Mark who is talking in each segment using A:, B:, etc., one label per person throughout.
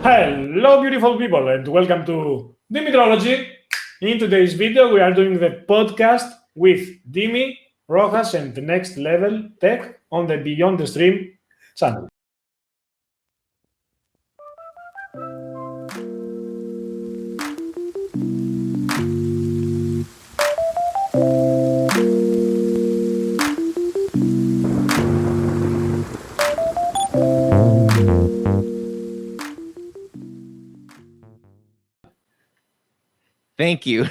A: Hello, beautiful people, and welcome to Dimitrology. In today's video, we are doing the podcast with Dimi, Rojas, and the Next Level Tech on the Beyond the Stream channel.
B: Thank you.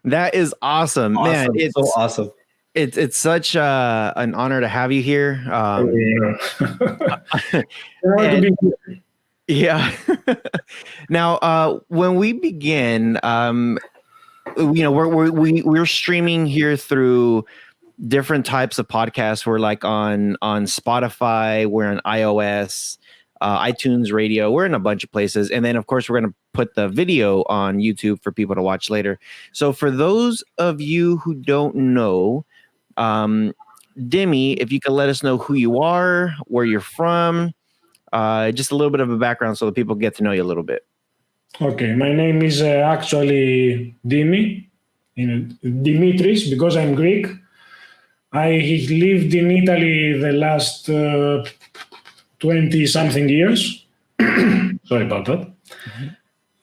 B: That is awesome, man.
C: It's so awesome.
B: It's such an honor to have you here. Yeah. Now, when we begin, we're streaming here through different types of podcasts. We're like on Spotify. We're on iOS. iTunes Radio, we're in a bunch of places. And then, of course, we're going to put the video on YouTube for people to watch later. So for those of you who don't know, Dimi, if you could let us know who you are, where you're from, just a little bit of a background so that people get to know you a little bit.
A: Okay, my name is actually Dimi, Dimitris, because I'm Greek. I lived in Italy the last 20-something years. Sorry about that. Mm-hmm.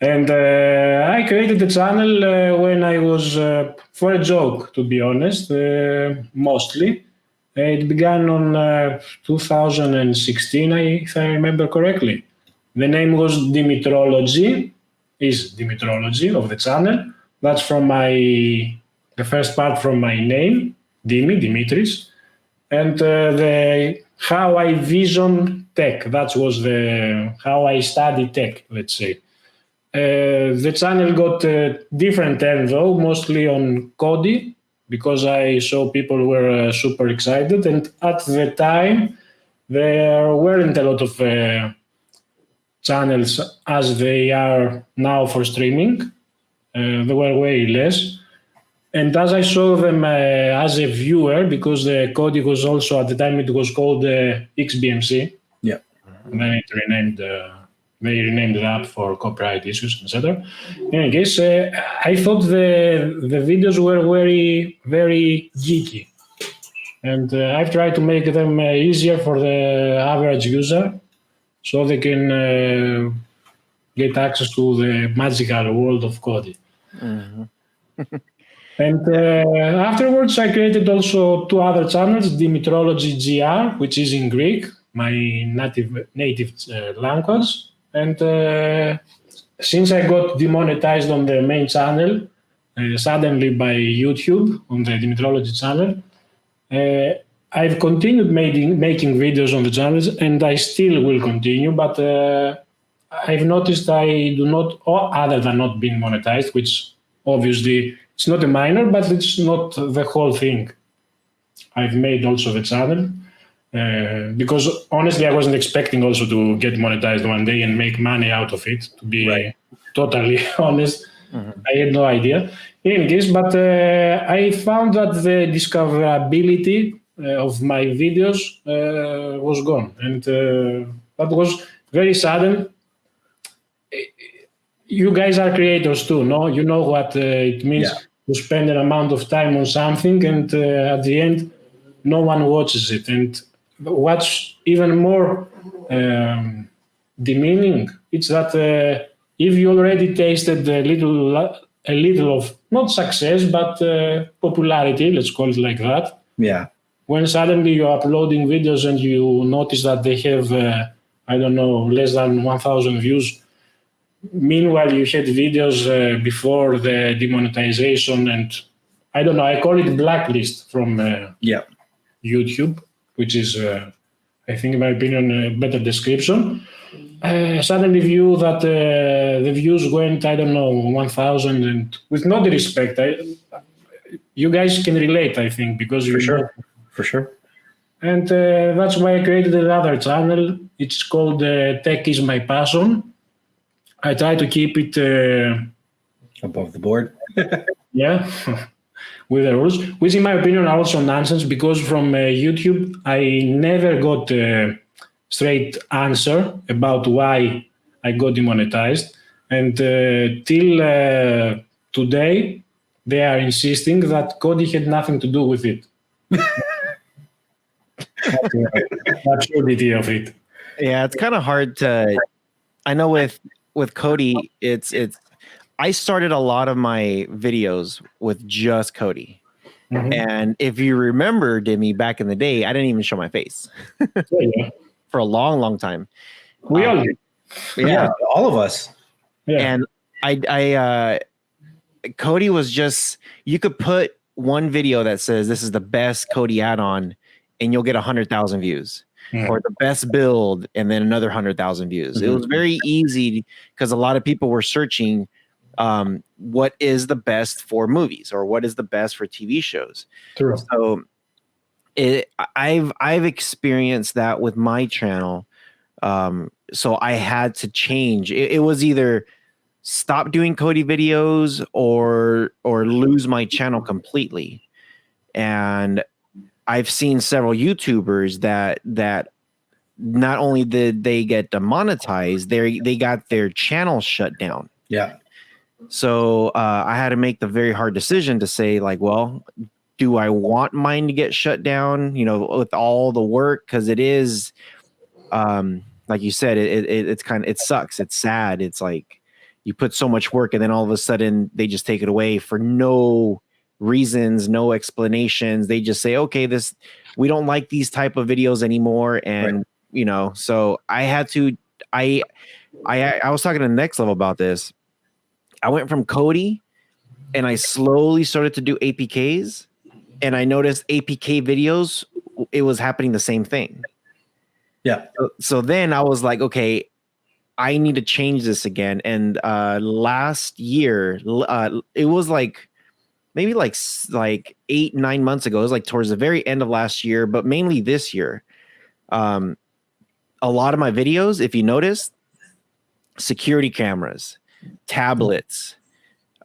A: And I created the channel when I was, for a joke, to be honest, mostly. It began on 2016, if I remember correctly. The name was Dimitrology, of the channel. That's from the first part from my name, Dimi, Dimitris. And the how I vision tech. That was how I study tech, let's say. The channel got a different turn, though, mostly on Cody, because I saw people were super excited. And at the time, there weren't a lot of channels as they are now for streaming. There were way less. And as I saw them as a viewer, because the Cody was also, at the time, it was called XBMC.
C: Yeah.
A: And then they renamed the app for copyright issues, etc. In any case, I thought the videos were very, very geeky. And I've tried to make them easier for the average user so they can get access to the magical world of Cody. Mm-hmm. And afterwards, I created also two other channels, Dimitrology GR, which is in Greek, my native language. And since I got demonetized on the main channel, suddenly by YouTube on the Dimitrology channel, I've continued making videos on the channels, and I still will continue. But I've noticed I do not, other than not being monetized, which obviously it's not a minor, but it's not the whole thing. I've made also the channel because honestly, I wasn't expecting also to get monetized one day and make money out of it, to be totally honest. Mm-hmm. I had no idea. In any case, but I found that the discoverability of my videos was gone. And that was very sudden. You guys are creators too, no? You know what it means to spend an amount of time on something, and at the end, no one watches it. And what's even more demeaning, it's that if you already tasted a little of not success, but popularity, let's call it like that.
C: Yeah.
A: When suddenly you're uploading videos and you notice that they have, less than 1,000 views. Meanwhile, you had videos before the demonetization, and I don't know, I call it blacklist from YouTube, which is, I think, in my opinion, a better description. Suddenly view that the views went, 1,000, and with no disrespect, you guys can relate, I think, because
C: For sure.
A: And that's why I created another channel. It's called Tech is My Passion. I try to keep it
C: above the board.
A: With the rules, which in my opinion are also nonsense, because from YouTube I never got a straight answer about why I got demonetized, and till today they are insisting that Cody had nothing to do with it. Absurdity of it.
B: Yeah, it's kind of hard to. I know with Cody, it's. I started a lot of my videos with just Cody, and if you remember, Dimi, back in the day, I didn't even show my face
A: Yeah.
B: for a long, long time.
A: We all did.
C: Yeah, all of us.
A: Yeah.
B: And I Cody was just, you could put one video that says this is the best Cody add-on and you'll get 100,000 views, or the best build and then another 100,000 views. It was very easy because a lot of people were searching what is the best for movies or what is the best for TV shows.
A: True.
B: So I've experienced that with my channel. So I had to change. It was either stop doing Cody videos or lose my channel completely. And I've seen several YouTubers that not only did they get demonetized, they got their channel shut down.
C: Yeah.
B: So I had to make the very hard decision to say, like, well, do I want mine to get shut down, you know, with all the work? Because it is, like you said, it's kind of, it sucks. It's sad. It's like you put so much work and then all of a sudden they just take it away for no reasons, no explanations. They just say, okay, we don't like these type of videos anymore. And, you know, so I had to, I was talking to Next Level about this. I went from Cody and I slowly started to do APKs, and I noticed APK videos, it was happening the same thing.
C: Yeah.
B: So then I was like, okay, I need to change this again. And last year, it was like maybe like 8-9 months ago. It was like towards the very end of last year, but mainly this year. A lot of my videos, if you notice, security cameras, tablets,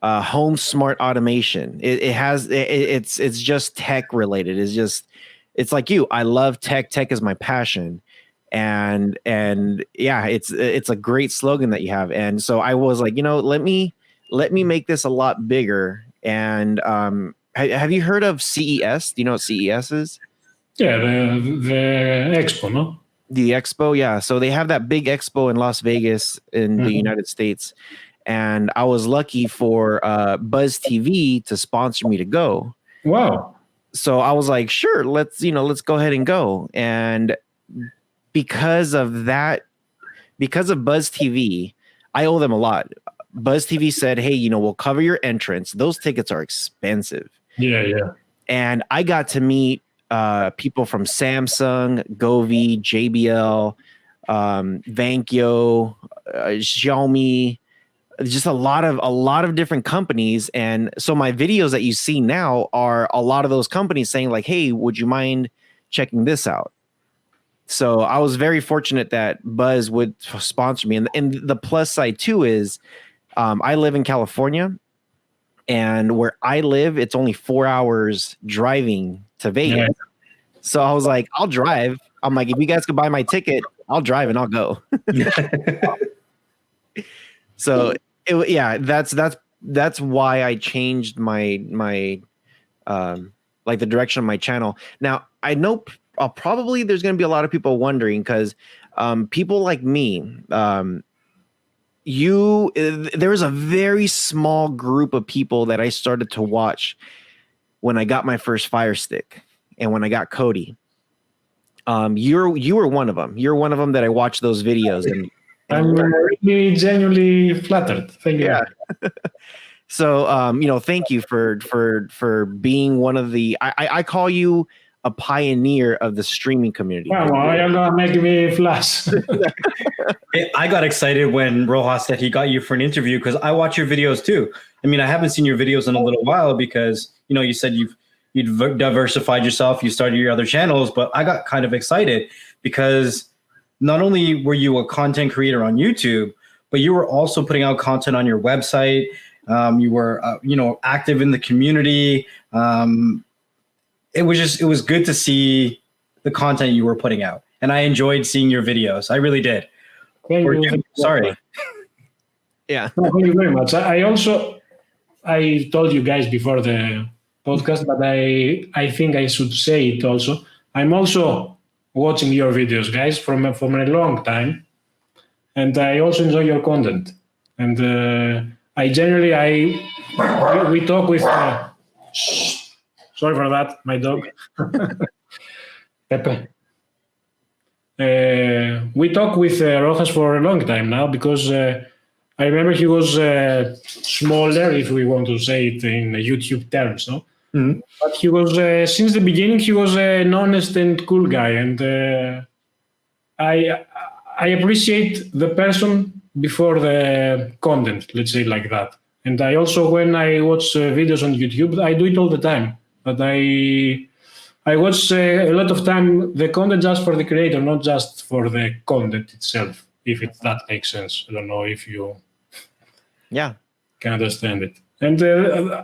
B: home smart automation. It's just tech related. It's like you. I love tech. Tech is my passion. And yeah, it's a great slogan that you have. And so I was like, you know, let me make this a lot bigger. And have you heard of CES? Do you know what CES is?
A: Yeah, the expo, no?
B: The expo, yeah. So they have that big expo in Las Vegas in the United States. And I was lucky for Buzz TV to sponsor me to go.
A: Wow.
B: So I was like, sure, let's go ahead and go. And because of that, because of Buzz TV, I owe them a lot. Buzz TV said, hey, you know, we'll cover your entrance. Those tickets are expensive.
A: Yeah, yeah.
B: And I got to meet people from Samsung, Govee, JBL, Vankyo, Xiaomi, just a lot of different companies. And so my videos that you see now are a lot of those companies saying like, hey, would you mind checking this out? So I was very fortunate that Buzz would sponsor me. And the plus side too is I live in California, and where I live, it's only 4 hours driving to Vegas. Yeah. So I was like, I'll drive. I'm like, if you guys could buy my ticket, I'll drive and I'll go. So that's why I changed my like the direction of my channel. Now I know probably there's going to be a lot of people wondering, because people like me, there was a very small group of people that I started to watch when I got my first Fire Stick and when I got Cody. You were one of them. You're one of them that I watched those videos, and
A: I'm really genuinely flattered. Thank you.
B: Yeah. So, you know, thank you for being one of the. I call you a pioneer of the streaming community.
A: Well, you're gonna make me flash.
C: I got excited when Rojas said he got you for an interview, because I watch your videos too. I mean, I haven't seen your videos in a little while because, you know, you said you've diversified yourself, you started your other channels, but I got kind of excited because not only were you a content creator on YouTube, but you were also putting out content on your website. You were, you know, active in the community. It was good to see the content you were putting out, and I enjoyed seeing your videos. I really did.
A: Thank you.
C: Sorry.
B: Yeah.
A: No, thank you very much. I told you guys before the podcast, but I think I should say it also. I'm also watching your videos, guys, from a long time, and I also enjoy your content. And we talk with. Sorry for that, my dog. Pepe. We talk with Rojas for a long time now because I remember he was smaller, if we want to say it in YouTube terms, no?
C: Mhm.
A: But he was since the beginning. He was an honest and cool guy, and I appreciate the person before the content. Let's say it like that. And I also, when I watch videos on YouTube, I do it all the time. But I watch a lot of time the content just for the creator, not just for the content itself. If that makes sense, I don't know if you
B: Yeah.
A: can understand it. And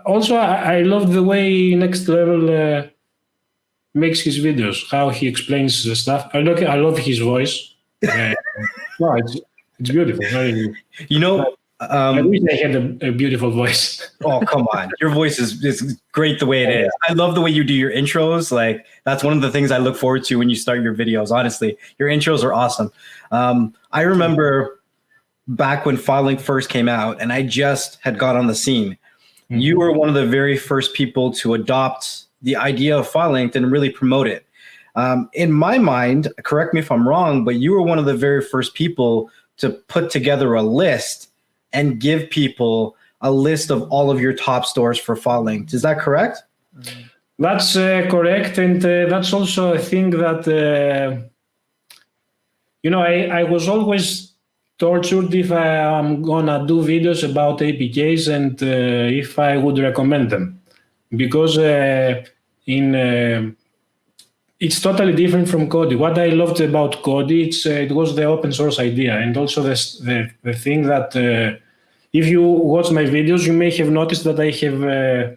A: also, I love the way Next Level makes his videos, how he explains the stuff. I love his voice. No, it's beautiful. Very,
C: You know,
A: I wish I had a beautiful voice.
C: oh, come on. Your voice is great the way it is. I love the way you do your intros. Like, that's one of the things I look forward to when you start your videos. Honestly, your intros are awesome. I remember back when Filing first came out and I just had got on the scene. Mm-hmm. You were one of the very first people to adopt the idea of Filing and really promote it. In my mind, correct me if I'm wrong, but you were one of the very first people to put together a list and give people a list of all of your top stores for Filing. Is that correct?
A: That's correct. And that's also a thing that, I was always tortured if I'm going to do videos about APKs and if I would recommend them. Because it's totally different from Kodi. What I loved about Kodi, it was the open source idea, and also the thing that if you watch my videos, you may have noticed that I have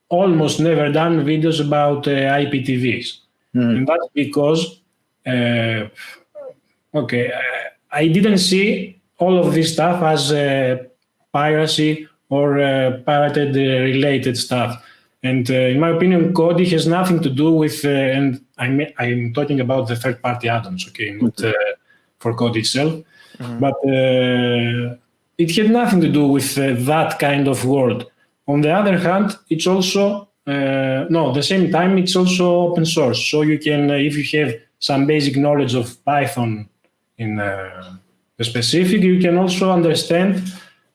A: almost never done videos about IPTVs, and that's because I didn't see all of this stuff as piracy or pirated related stuff. And in my opinion, Kodi has nothing to do with, and I'm talking about the third-party add-ons, okay, not for Kodi itself, but it had nothing to do with that kind of world. On the other hand, it's also, at the same time, it's also open source. So you can, if you have some basic knowledge of Python in the specific, you can also understand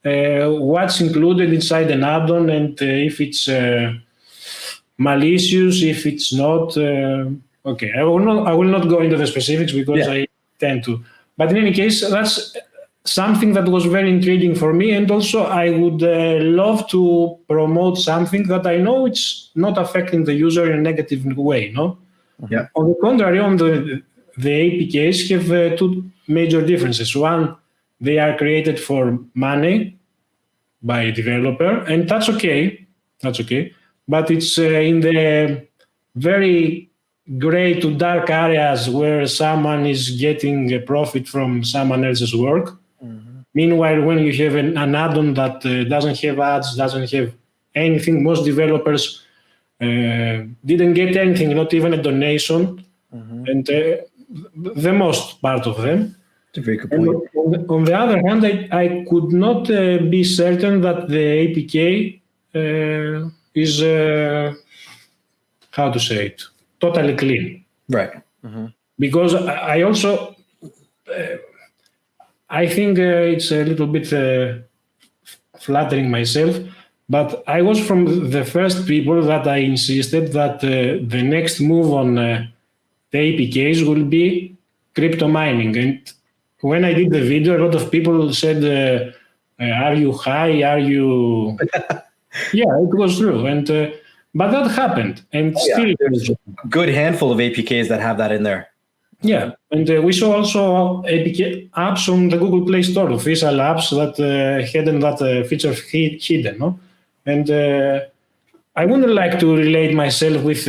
A: what's included inside an add-on and if it's malicious, if it's not. I will not go into the specifics because I tend to. But in any case, that's something that was very intriguing for me, and also I would love to promote something that I know it's not affecting the user in a negative way. No.
C: Yeah.
A: On the contrary, on the APKs have two major differences. One, they are created for money by a developer, and that's okay. That's okay. But it's in the very gray to dark areas where someone is getting a profit from someone else's work. Mm-hmm. Meanwhile, when you have an add-on that doesn't have ads, doesn't have anything, most developers didn't get anything, not even a donation, and the most part of them.
C: That's a very good point.
A: On the other hand, I could not be certain that the APK is, how to say it, totally clean.
C: Right.
B: Mm-hmm.
A: Because I also, I think it's a little bit flattering myself, but I was from the first people that I insisted that the next move on the APKs will be crypto mining. And when I did the video, a lot of people said, are you high? Are you... Yeah, it was true. And but that happened. And still...
C: There's a good handful of APKs that have that in there.
A: Yeah, and we saw also APK apps on the Google Play Store, official apps that had that feature hidden, no? And I wouldn't like to relate myself with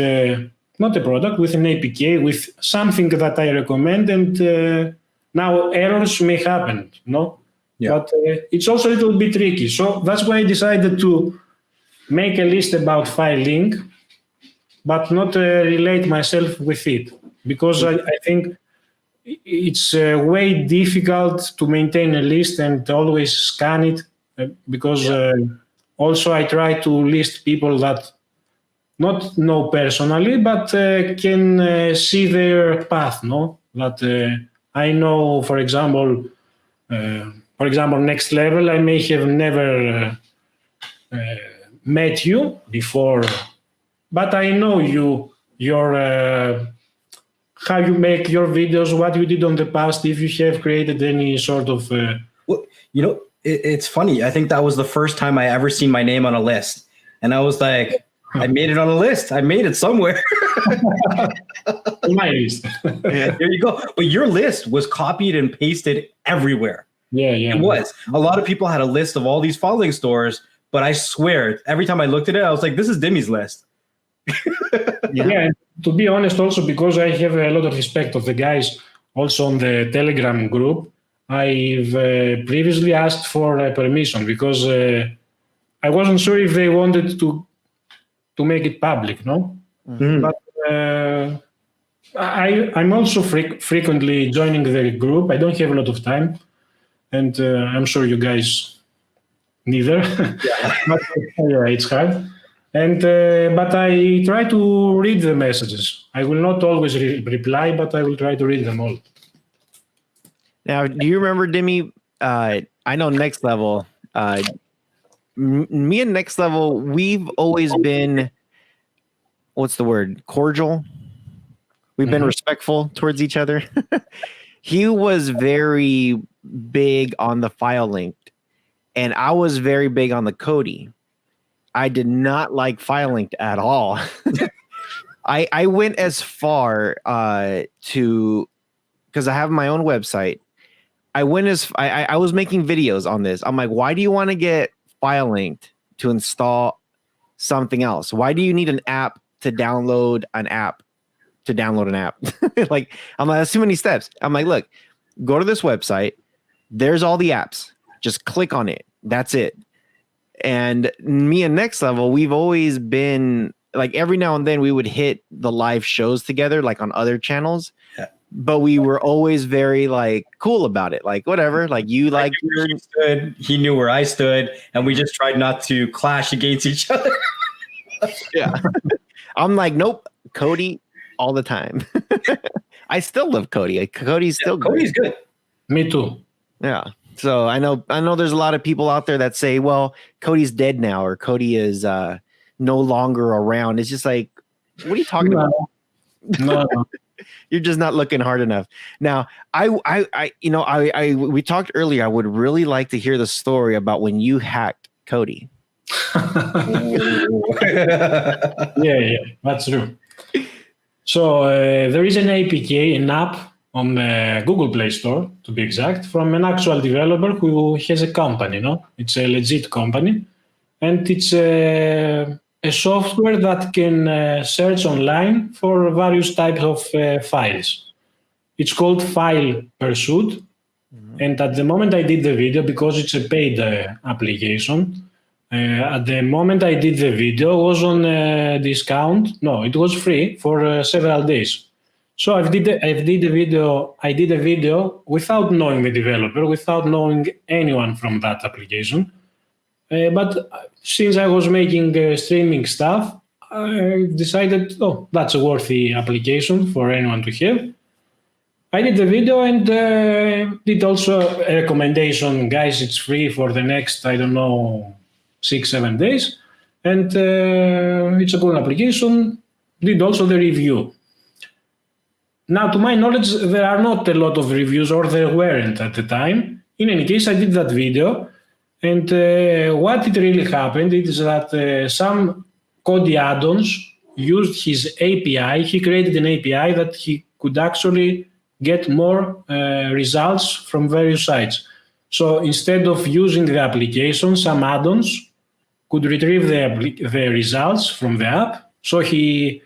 A: not a product, with an APK, with something that I recommend, and Now errors may happen, no?
C: Yeah.
A: But it's also a little bit tricky. So that's why I decided to make a list about file link, but not relate myself with it, because I think it's way difficult to maintain a list and always scan it, because also I try to list people that not know personally, but can see their path, no? That I know, for example, next level, I may have never met you before, but I know your how you make your videos, what you did on the past, if you have created any sort of.
C: Well, it's funny. I think that was the first time I ever seen my name on a list, and I was like, I made it on a list. I made it somewhere.
A: My list.
C: There you go. But your list was copied and pasted everywhere.
A: Yeah.
C: It was. A lot of people had a list of all these following stores, but I swear, every time I looked at it, I was like, this is Dimi's list.
A: Yeah, to be honest, also because I have a lot of respect of the guys also on the Telegram group, I've previously asked for permission, because I wasn't sure if they wanted to make it public, no?
C: Mm.
A: But I'm also frequently joining the group. I don't have a lot of time, and I'm sure you guys neither. But it's hard. And but I try to read the messages. I will not always reply, but I will try to read them all.
B: Now, do you remember, Dimi? I know Next Level. Me and Next Level, we've always been, what's the word? Cordial. We've been respectful towards each other. He was very big on the file linked, and I was very big on the Cody. I did not like file linked at all. I went as far to, because I have my own website. I was making videos on this. I'm like, why do you want to get file linked to install something else? Why do you need an app to download an app to download an app? Like, I'm like, that's too many steps. I'm like, look, go to this website. There's all the apps. Just click on it. That's it. And me and Next Level, we've always been like, every now and then we would hit the live shows together, like on other channels. Yeah. But we were always very like cool about it. Like, whatever, like you like
C: where you stood, he knew where I stood, and we just tried not to clash against each other.
B: Yeah. I'm like, nope, Cody all the time. I still love Cody. Cody's still
C: Cody's good.
A: Me too.
B: Yeah. So I know there's a lot of people out there that say, well, Cody's dead now, or Cody is no longer around. It's just like, what are you talking about?
A: No.
B: You're just not looking hard enough. Now, we talked earlier. I would really like to hear the story about when you hacked Cody.
A: Yeah, that's true. So there is an APK, an app on the Google Play Store, to be exact, from an actual developer who has a company, no? It's a legit company. And it's a software that can search online for various types of files. It's called File Pursuit. And at the moment I did the video, because it's a paid application, at the moment I did the video, it was on discount. No, it was free for several days. So I did a video without knowing the developer, without knowing anyone from that application. But since I was making streaming stuff, I decided, that's a worthy application for anyone to have. I did the video and did also a recommendation. Guys, it's free for the next, 6-7 days. And it's a cool application. Did also the review. Now, to my knowledge, there are not a lot of reviews, or there weren't at the time. In any case, I did that video. And what it really happened is that some Cody add-ons used his API. He created an API that he could actually get more results from various sites. So instead of using the application, some add-ons could retrieve the results from the app. So he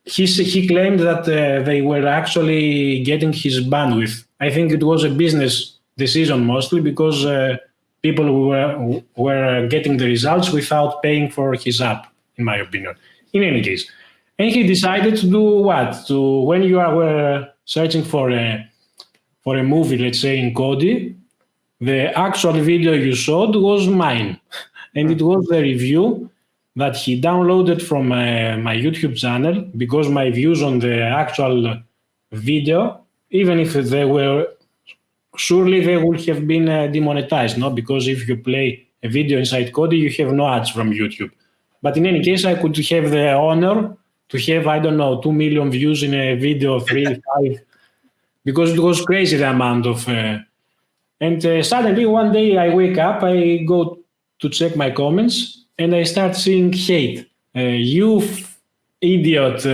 A: claimed that they were actually getting his bandwidth I think it was a business decision mostly because people were getting the results without paying for his app, in my opinion. In any case, and he decided to do what? To when you are searching for a movie, let's say in Kodi, the actual video you showed was mine, and it was the review that he downloaded from my YouTube channel because my views on the actual video, even if they were, surely they would have been demonetized, no? Because if you play a video inside Kodi, you have no ads from YouTube. But in any case, I could have the honor to have, I don't know, 2 million views in a video, 3, 5, because it was crazy the amount of. And suddenly one day I wake up, I go to check my comments, and I start seeing hate. You idiot,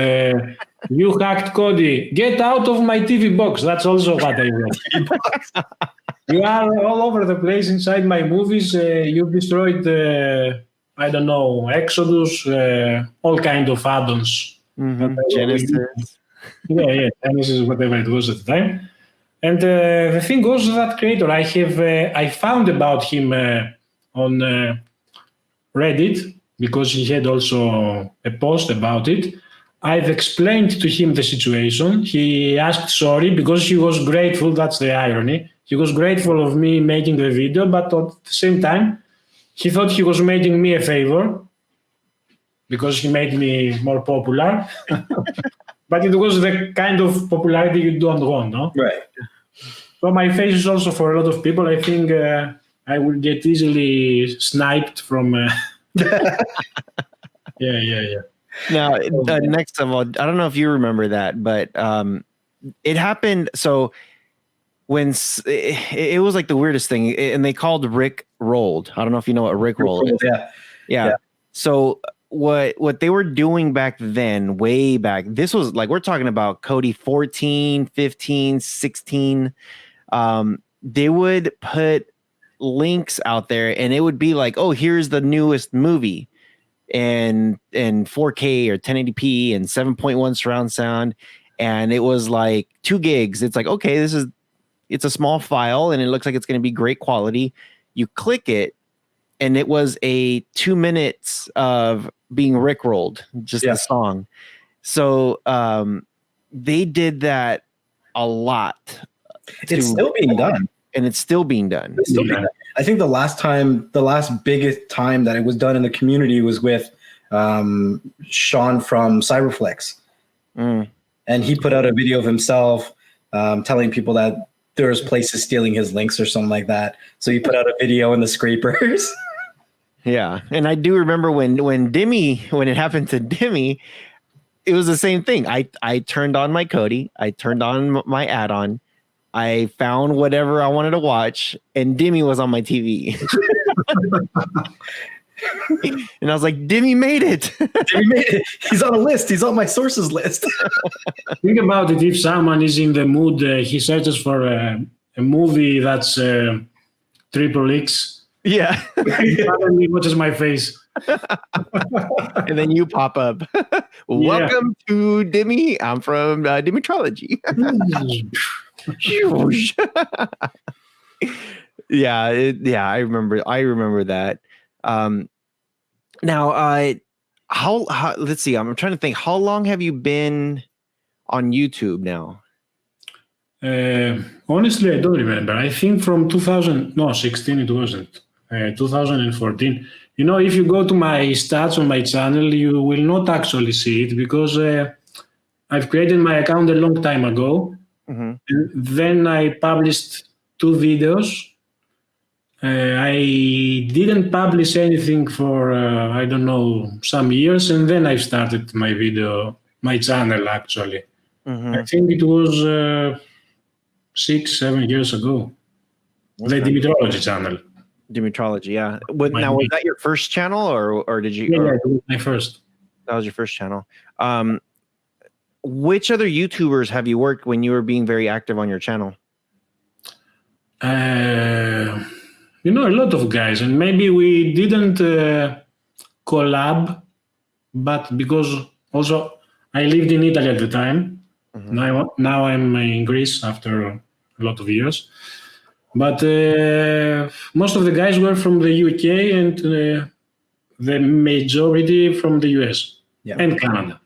A: you hacked Kodi, get out of my TV box. That's also what I wrote. You are all over the place inside my movies. You've destroyed, I don't know, Exodus, all kind of add-ons.
B: Genesis.
A: Yeah, Genesis, whatever it was at the time. And the thing was that creator, I found about him on Reddit because he had also a post about it. I've explained to him the situation. He asked sorry because he was grateful. That's the irony. He was grateful of me making the video, but at the same time, he thought he was making me a favor because he made me more popular. But it was the kind of popularity you don't want, no?
C: Right.
A: So my face is also for a lot of people. I think I will get easily sniped from. Yeah.
B: Now, next of all, I don't know if you remember that, but it happened. So when it was like the weirdest thing, and they called Rick rolled. I don't know if you know what Rick rolled is. Yeah. So what they were doing back then, way back, this was like, we're talking about Kodi 14, 15, 16. They would put links out there and it would be like, oh, here's the newest movie and 4K or 1080p and 7.1 surround sound. And it was like 2 gigs. It's like, okay, it's a small file and it looks like it's going to be great quality. You click it and it was a 2 minutes of being rickrolled, just the song. So they did that a lot.
C: It's still being done.
B: And it's still being done.
C: I think the last biggest time that it was done in the community was with Sean from Cyberflex. And he put out a video of himself telling people that there was places stealing his links or something like that. So he put out a video in the scrapers.
B: Yeah. And I do remember when Dimi, when it happened to Dimi, it was the same thing. I turned on my Kodi, I turned on my add-on, I found whatever I wanted to watch, and Dimi was on my TV. And I was like, Dimi made it.
C: Dimi made it. He's on a list. He's on my sources list.
A: Think about it. If someone is in the mood, he searches for a movie that's triple X.
B: Yeah.
A: Suddenly watches my face.
B: And then you pop up. Welcome to Dimi. I'm from Dimitrology. I remember that. Now, how let's see, I'm trying to think, how long have you been on YouTube now?
A: Honestly, I don't remember. I think from 16 it wasn't. 2014. You know, if you go to my stats on my channel, you will not actually see it because I've created my account a long time ago. And then I published 2 videos. I didn't publish anything for, I don't know, some years. And then I started my channel actually. I think it was 6-7 years ago. The Dimitrology channel.
B: Dimitrology, yeah. Now, was that your first channel or did you?
A: Yeah, it was my first.
B: That was your first channel. Which other YouTubers have you worked when you were being very active on your channel?
A: You know, a lot of guys, and maybe we didn't collab, but because also I lived in Italy at the time. Now I'm in Greece after a lot of years. But most of the guys were from the UK and the majority from the US and Canada.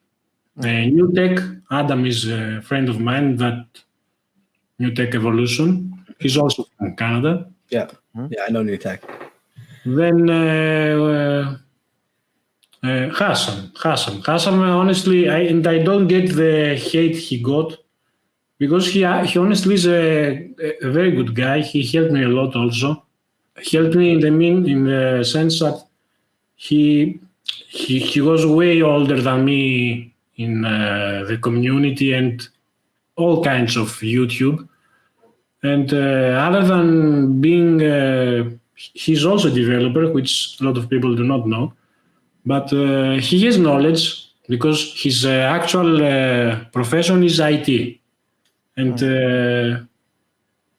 A: New Tech, Adam is a friend of mine, that New Tech Evolution. He's also from Canada.
C: Yeah, I know New Tech.
A: Then Hassan, honestly, I don't get the hate he got, because he honestly is a very good guy. He helped me a lot also. Helped me in the sense that he was way older than me in the community and all kinds of YouTube. And other than being, he's also a developer, which a lot of people do not know. But he has knowledge because his actual profession is IT. And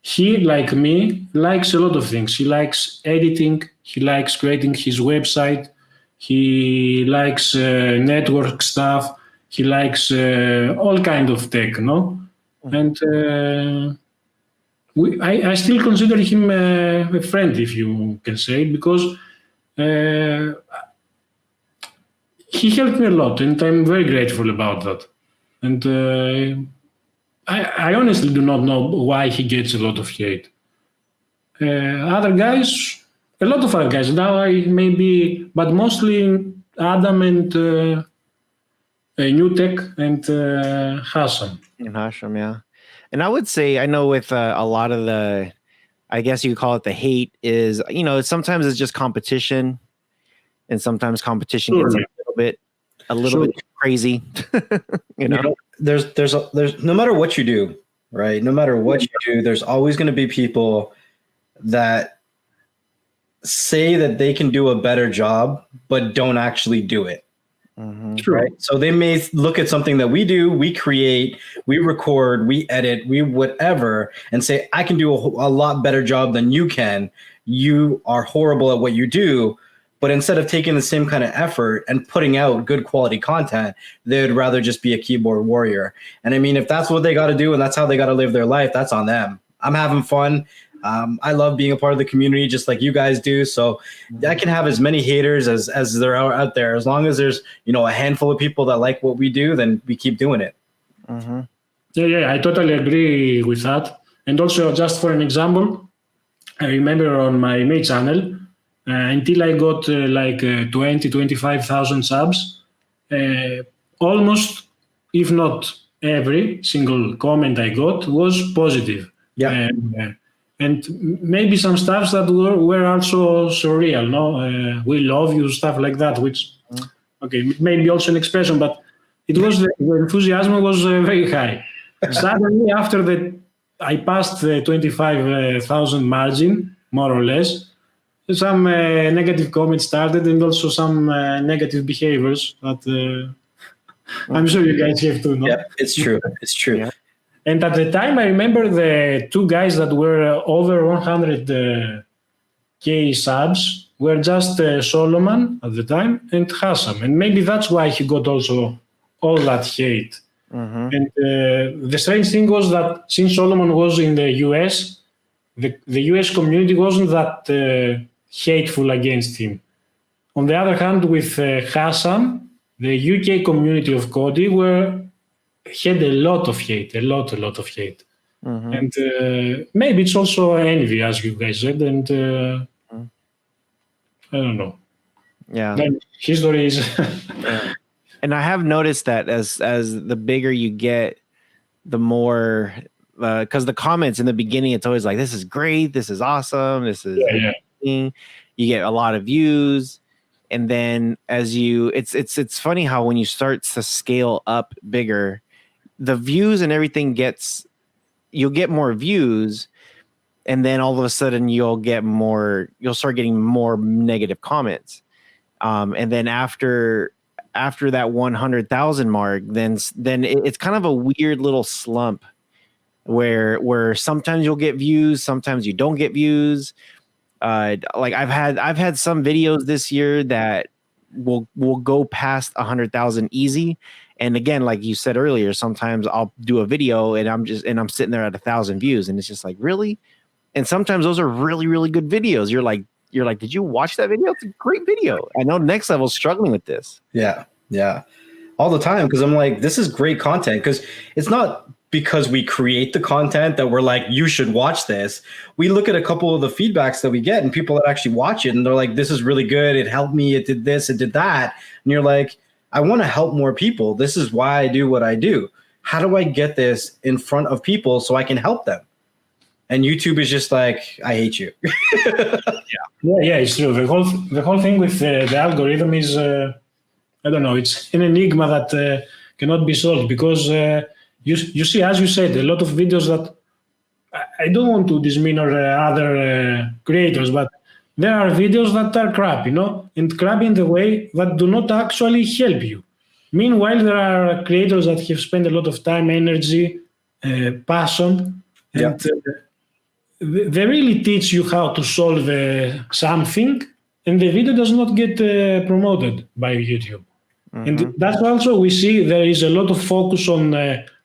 A: he, like me, likes a lot of things. He likes editing. He likes creating his website. He likes network stuff. He likes all kind of tech, no? And I still consider him a friend, if you can say, because he helped me a lot, and I'm very grateful about that. And I honestly do not know why he gets a lot of hate. Other guys, a lot of other guys, now but mostly Adam and New Tech and Hassan.
B: And Hashem, yeah. And I would say, I know with a lot of the, I guess you could call it the hate, is, sometimes it's just competition, and sometimes competition gets a little bit crazy.
C: There's no matter what you do, right? No matter what you do, there's always going to be people that say that they can do a better job, but don't actually do it.
A: True.
C: Right? So they may look at something that we do, we create, we record, we edit, we whatever, and say, I can do a lot better job than you can. You are horrible at what you do. But instead of taking the same kind of effort and putting out good quality content, they would rather just be a keyboard warrior. And I mean, if that's what they got to do and that's how they got to live their life, that's on them. I'm having fun. I love being a part of the community, just like you guys do. So I can have as many haters as there are out there. As long as there's, a handful of people that like what we do, then we keep doing it.
A: Yeah, I totally agree with that. And also, just for an example, I remember on my main channel, until I got 25,000 subs, almost, if not every single comment I got was positive.
C: Yeah.
A: And maybe some stuff that were also surreal, no? We love you, stuff like that, which, maybe also an expression, but it was, the enthusiasm was very high. Suddenly, after I passed the 25,000 margin, more or less, some negative comments started, and also some negative behaviors that I'm sure you guys have too, no?
C: Yeah, it's true. It's true.
B: Yeah.
A: And at the time, I remember the two guys that were over 100K subs were just Solomon at the time and Hassan. And maybe that's why he got also all that hate. And the strange thing was that since Solomon was in the US, the US community wasn't that hateful against him. On the other hand, with Hassan, the UK community of Cody had a lot of hate, a lot of hate. And maybe it's also envy, as you guys said, and I don't know.
B: Yeah.
A: Then history is...
B: And I have noticed that as the bigger you get, the more, because the comments in the beginning, it's always like, this is great, this is awesome, this is amazing. You get a lot of views. And then it's funny how when you start to scale up bigger, the views and everything you'll get more views, and then all of a sudden you'll start getting more negative comments. And then after that 100,000 mark, then it's kind of a weird little slump where sometimes you'll get views, sometimes you don't get views. Like I've had some videos this year that will go past 100,000 easy, And again, like you said earlier, sometimes I'll do a video and I'm sitting there at 1,000 views, and it's just like, really? And sometimes those are really, really good videos. You're like, did you watch that video? It's a great video. I know Next Level's struggling with this.
C: Yeah. All the time, because I'm like, this is great content, because it's not because we create the content that we're like, you should watch this. We look at a couple of the feedbacks that we get and people that actually watch it and they're like, this is really good. It helped me. It did this. It did that. And you're like, I want to help more people. This is why I do what I do. How do I get this in front of people so I can help them? And YouTube is just like, I hate you.
A: Yeah, it's true. The whole thing with the algorithm is, I don't know, it's an enigma that cannot be solved, because you see, as you said, a lot of videos that I don't want to demeanor other creators, but there are videos that are crap, and crap in the way that do not actually help you. Meanwhile, there are creators that have spent a lot of time, energy, passion, and they really teach you how to solve something, and the video does not get promoted by YouTube. And that's also, we see there is a lot of focus on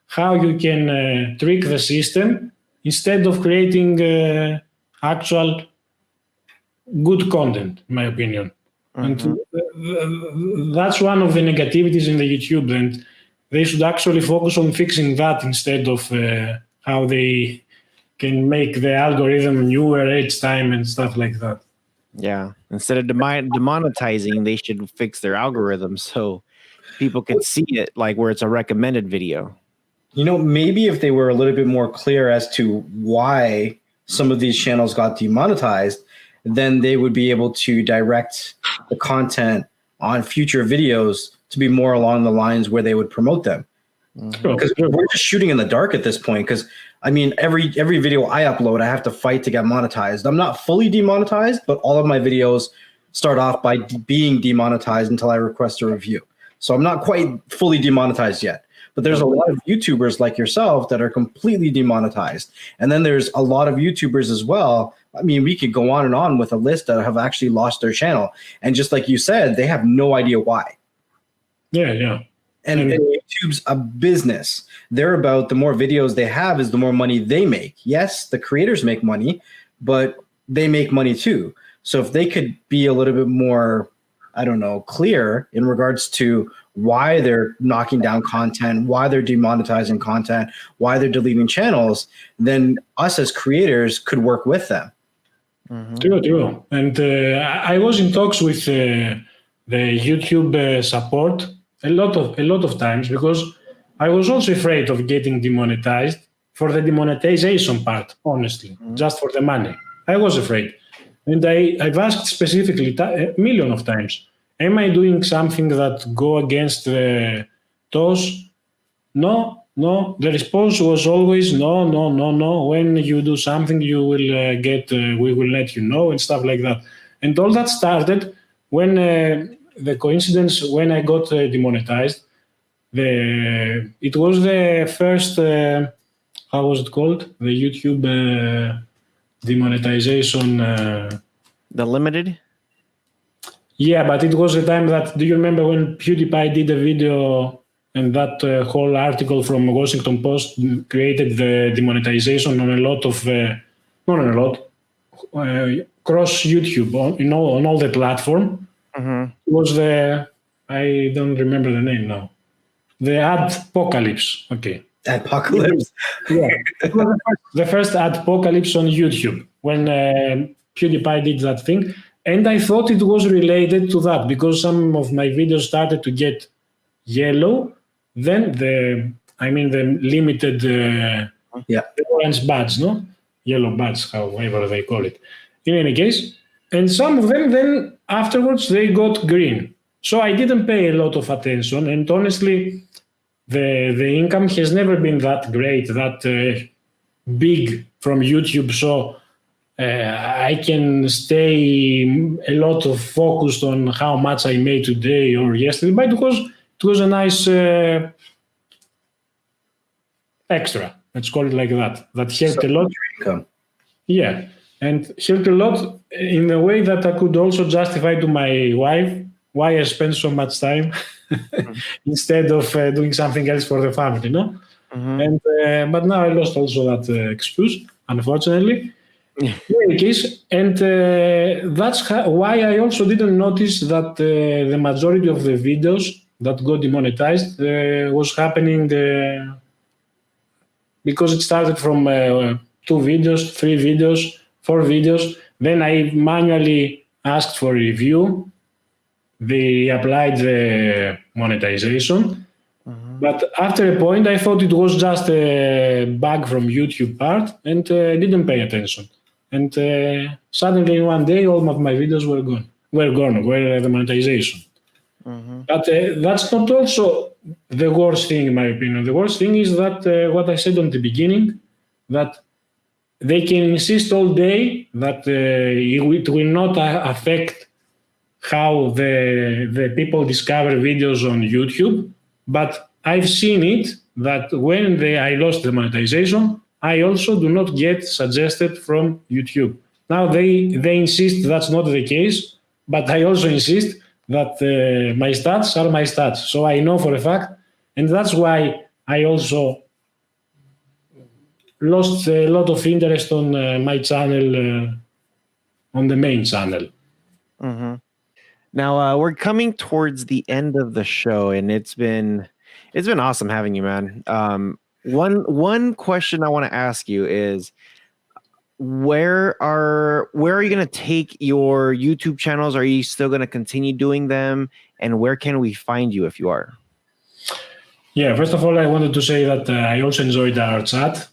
A: how you can trick the system instead of creating actual good content, in my opinion. And that's one of the negativities in the YouTube, and they should actually focus on fixing that instead of how they can make the algorithm newer each time and stuff like that.
B: Yeah. Instead of demonetizing, they should fix their algorithm so people can see it, like where it's a recommended video.
C: Maybe if they were a little bit more clear as to why some of these channels got demonetized, then they would be able to direct the content on future videos to be more along the lines where they would promote them. Because we're just shooting in the dark at this point. Because I mean, every video I upload, I have to fight to get monetized. I'm not fully demonetized, but all of my videos start off by being demonetized until I request a review. So I'm not quite fully demonetized yet. But there's a lot of YouTubers like yourself that are completely demonetized. And then there's a lot of YouTubers as well. I mean, we could go on and on with a list that have actually lost their channel. And just like you said, they have no idea why.
A: Yeah.
C: And YouTube's a business. They're about, the more videos they have is the more money they make. Yes, the creators make money, but they make money too. So if they could be a little bit more, I don't know, clear in regards to why they're knocking down content, why they're demonetizing content, why they're deleting channels, then us as creators could work with them.
A: True. And I was in talks with the YouTube support a lot of times, because I was also afraid of getting demonetized for the demonetization part, honestly, just for the money. I was afraid. And I've asked specifically a million of times, am I doing something that go against the TOS? No. The response was always no. When you do something, you will we will let you know, and stuff like that. And all that started when the coincidence when I got demonetized. It was the first, how was it called? The YouTube demonetization.
B: The limited?
A: Yeah, but it was the time that, do you remember when PewDiePie did a video and that whole article from Washington Post created the demonetization on a lot of, cross YouTube, on all the platform? It was I don't remember the name now. The Adpocalypse. Okay.
C: Adpocalypse?
A: Yeah. It was the first Adpocalypse on YouTube when PewDiePie did that thing. And I thought it was related to that because some of my videos started to get yellow. Then the limited the orange badge, no? Yellow badge, however they call it. In any case, and some of them then afterwards they got green. So I didn't pay a lot of attention, and honestly, the income has never been that great, that big from YouTube. So I can stay a lot of focused on how much I made today or yesterday, but because it was a nice extra. Let's call it like that. That helped a lot.
C: Income.
A: Yeah, and helped a lot in a way that I could also justify to my wife why I spend so much time instead of doing something else for the family, no? And but now I lost also that excuse, unfortunately. In any case, and that's why I also didn't notice that the majority of the videos that got demonetized was happening because it started from 2 videos, 3 videos, 4 videos. Then I manually asked for review. They applied the monetization. But after a point, I thought it was just a bug from YouTube part, and I didn't pay attention. And suddenly, one day, all of my videos were the monetization. But that's not also the worst thing, in my opinion. The worst thing is that what I said on the beginning, that they can insist all day that it will not affect how the people discover videos on YouTube. But I've seen it that when I lost the monetization, I also do not get suggested from YouTube. Now they insist that's not the case, but I also insist that my stats are my stats. So I know for a fact, and that's why I also lost a lot of interest on my channel, on the main channel.
B: Now we're coming towards the end of the show, and it's been awesome having you, man. One question I want to ask you is, where are you going to take your YouTube channels? Are you still going to continue doing them? And where can we find you if you are?
A: Yeah, first of all, I wanted to say that I also enjoyed our chat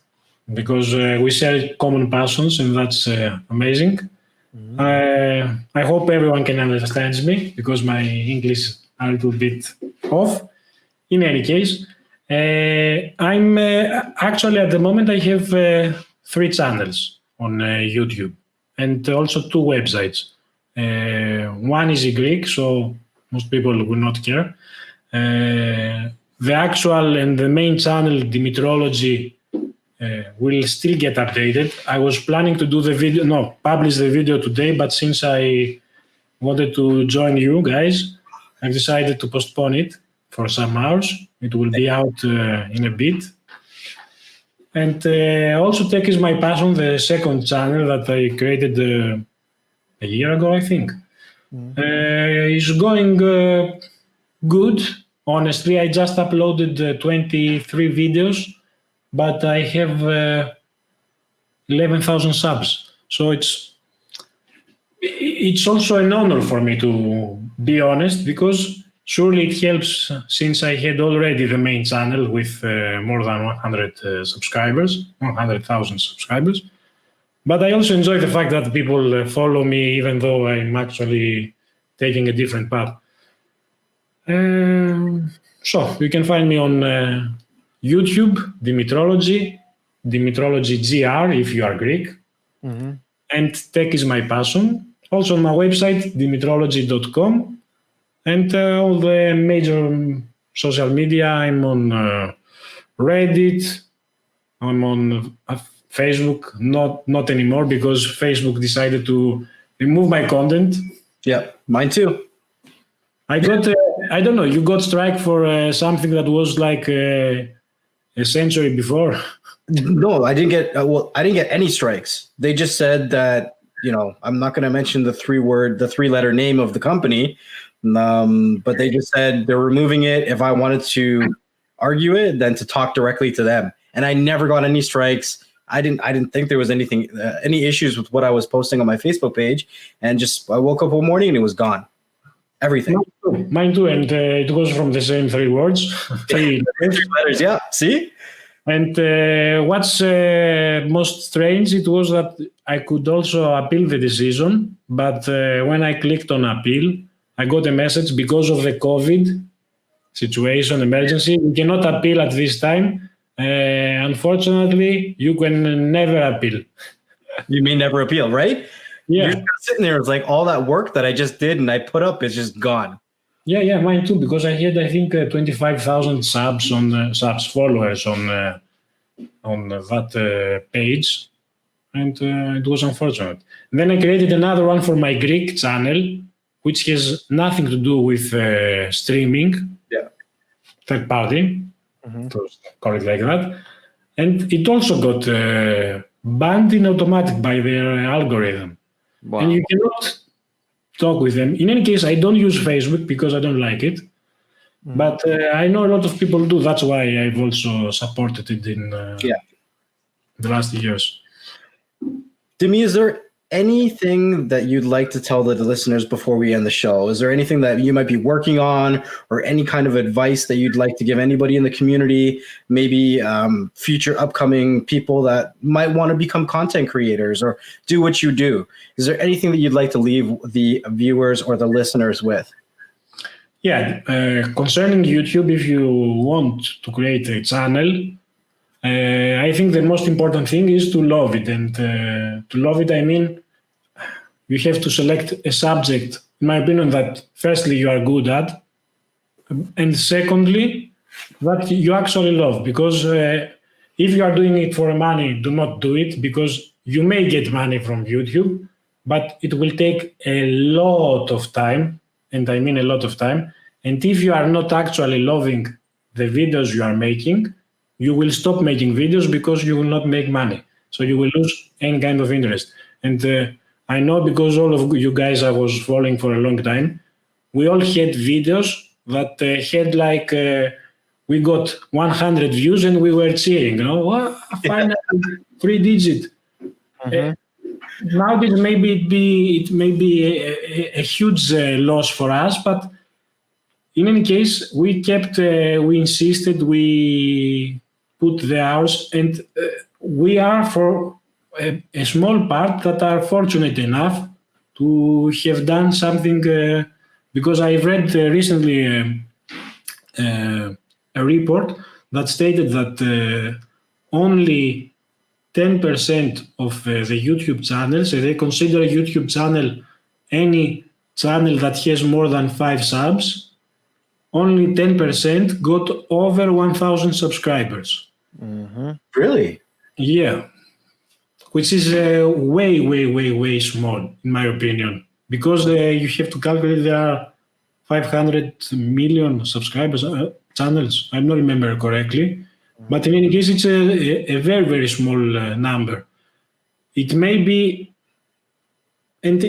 A: because we share common passions, and that's amazing. I hope everyone can understand me because my English is a little bit off. In any case, I'm actually at the moment I have 3 channels on YouTube and also 2 websites. One is in Greek, so most people will not care. The actual and the main channel, Dimitrology, will still get updated. I was planning to publish the video today, but since I wanted to join you guys, I've decided to postpone it for some hours. It will be out in a bit. And also tech is my passion, the second channel that I created a year ago, I think. Is going good. Honestly, I just uploaded 23 videos, but I have 11,000 subs. So it's also an honor for me, to be honest, because surely it helps since I had already the main channel with more than 100,000 subscribers. But I also enjoy the fact that people follow me, even though I'm actually taking a different path. So you can find me on YouTube, Dimitrology GR if you are Greek. And tech is my passion. Also on my website, dimitrology.com. And all the major social media. I'm on Reddit. I'm on Facebook. Not anymore because Facebook decided to remove my content.
C: Yeah, mine too.
A: I got, I don't know, you got strike for something that was like a century before.
C: No, I didn't get. I didn't get any strikes. They just said that, I'm not going to mention the 3-letter name of the company, but they just said they're removing it. If I wanted to argue it, then to talk directly to them. And I never got any strikes. I didn't think there was any issues with what I was posting on my Facebook page. And I woke up one morning and it was gone. Everything.
A: Mine too, and it goes from the same 3 words. 3
C: letters. Yeah. See.
A: And what's most strange, it was that I could also appeal the decision, but when I clicked on appeal, I got a message because of the COVID situation, emergency. We cannot appeal at this time. Unfortunately, you can never appeal.
C: You may never appeal, right?
A: Yeah.
C: You're sitting there, it's like all that work that I just did and I put up is just gone.
A: Yeah, mine too, because I had, I think, 25,000 followers on that page, and it was unfortunate. And then I created another one for my Greek channel, which has nothing to do with streaming, third party, to call it like that. And it also got banned in automatic by their algorithm.
B: Wow.
A: And you cannot talk with them. In any case, I don't use Facebook because I don't like it. But I know a lot of people do. That's why I've also supported it in the last years.
C: Dimi, is there anything that you'd like to tell the listeners before we end the show? Is there anything that you might be working on, or any kind of advice that you'd like to give anybody in the community, maybe future upcoming people that might want to become content creators or do what you do? Is there anything that you'd like to leave the viewers or the listeners with?
A: Yeah, concerning YouTube, if you want to create a channel, I think the most important thing is to love it. And to love it, I mean, you have to select a subject, in my opinion, that firstly you are good at, and secondly, that you actually love. Because if you are doing it for money, do not do it, because you may get money from YouTube, but it will take a lot of time, and I mean a lot of time. And if you are not actually loving the videos you are making, you will stop making videos because you will not make money. So you will lose any kind of interest. And I know, because all of you guys I was following for a long time, we all had videos that had like, we got 100 views and we were cheering, wow, finally, 3-digit. Nowadays, it may be a huge loss for us, but in any case, we kept, we insisted, we put the hours, and we are for a small part that are fortunate enough to have done something, because I read recently a report that stated that only 10% of the YouTube channels, they consider a YouTube channel any channel that has more than 5 subs, only 10% got over 1,000 subscribers.
C: Really?
A: Yeah, which is way, way, way, way small, in my opinion, because you have to calculate there are 500 million subscribers channels. I don't remember correctly, but in any case, it's a very, very small number. It may be, and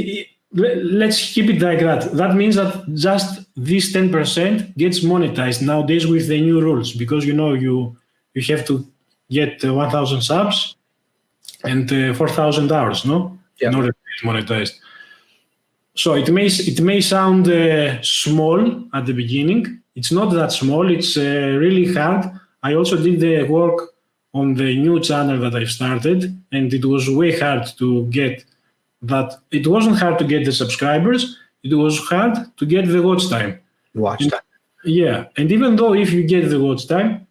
A: let's keep it like that. That means that just this 10% gets monetized nowadays with the new rules, because you have to get 1,000 subs and 4,000 hours, no?
C: Yeah.
A: In order to get monetized. So it may sound small at the beginning. It's not that small. It's really hard. I also did the work on the new channel that I've started, and it was way hard to get that. It wasn't hard to get the subscribers. It was hard to get the watch time. Yeah, and even though if you get the watch time,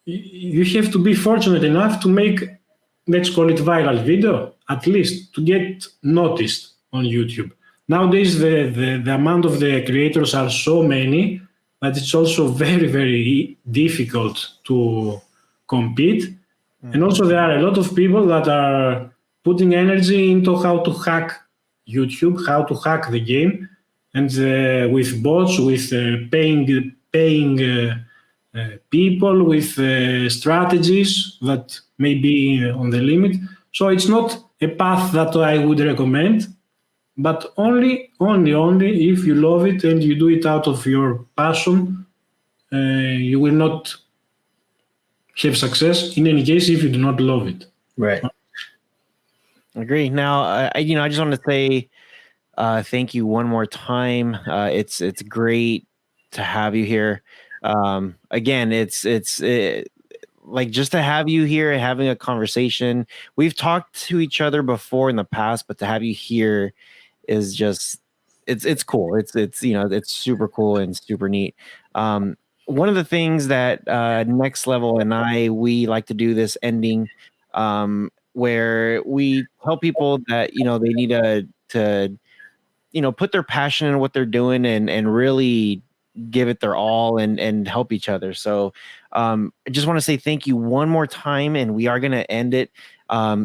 A: you have to be fortunate enough to make, let's call it viral video, at least to get noticed on YouTube. Nowadays, the amount of the creators are so many that it's also very, very difficult to compete. And also there are a lot of people that are putting energy into how to hack YouTube, how to hack the game, and with bots, with paying people, with strategies that may be on the limit. So it's not a path that I would recommend, but only if you love it and you do it out of your passion, you will not have success in any case if you do not love it.
C: Right.
B: Agree. Now, I just want to say thank you one more time. It's great to have you here. Again, it's like just to have you here and having a conversation. We've talked to each other before in the past, but to have you here is just it's cool. It's super cool and super neat. One of the things that Next Level and we like to do this ending where we tell people that they need to put their passion in what they're doing and really give it their all and help each other. So I just want to say thank you one more time, and we are going to end it.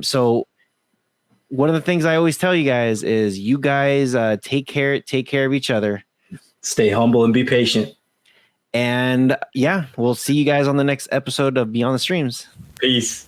B: So one of the things I always tell you guys is you guys take care of each other.
C: Stay humble and be patient.
B: And yeah, we'll see you guys on the next episode of Beyond the Streams.
C: Peace.